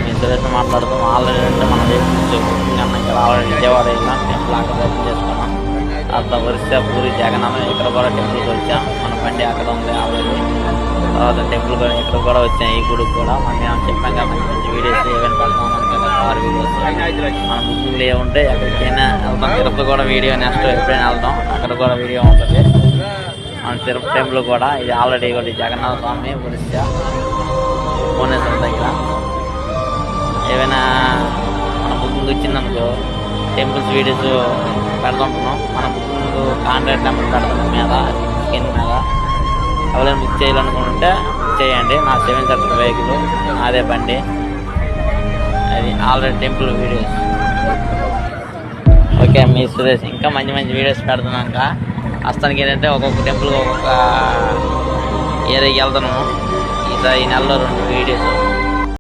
మీ సురేష్ మాట్లాడుతాం. ఆల్రెడీ అంటే మనం కన్నా ఇక్కడ ఆల్రెడీ విజయవాడ వెళ్ళాం, టెంపుల్ అక్కడ దర్శనం చేసుకున్నాం. తర్వాత వరిస పూరి జగన్నాథం ఇక్కడ కూడా టెంపుల్కి వచ్చాం. మన బండి అక్కడ ఉంది ఆల్రెడీ. తర్వాత టెంపుల్ కూడా ఇక్కడ కూడా వచ్చాం, ఈ గుడికి కూడా. మనం చెప్పాం కదా మంచి మంచి వీడియోస్ ఏమైనా పెడతామని కదా, కార్ వీడియోస్ మన బుకింగ్లు ఏముంటే ఎక్కడికైనా వెళ్తాం. తిరుపతి కూడా వీడియో నెక్స్ట్ ఎప్పుడైనా వెళ్తాం, అక్కడ కూడా వీడియో ఉంటుంది. మన తిరుపతి టెంపుల్ కూడా ఇది ఆల్రెడీ ఒకటి జగన్నాథ స్వామి వరిస భువనేశ్వరం దగ్గర. ఏమైనా మన బుకింగ్ వచ్చిందనుకో టెంపుల్స్ వీడియోస్ పెడుతుంటున్నాం. మన బుకింగ్ కాంటాక్ట్ నెంబర్ పెడుతున్నాం మీద స్క్రీన్ మీద. ఎవరైనా బుక్ చేయాలనుకుంటే బుక్ చేయండి. నా 7 సీటర్ వెహికల్, అదే బండి. అది ఆల్రెడీ టెంపుల్ వీడియోస్. ఓకే, మీ సురేష్ ఇంకా మంచి మంచి వీడియోస్ పెడుతున్నాక అస్తానికి ఏంటంటే ఒక్కొక్క టెంపుల్ ఒక్కొక్క ఏరియాకి వెళ్తున్నాము. ఈ నెలలో 2 వీడియోస్.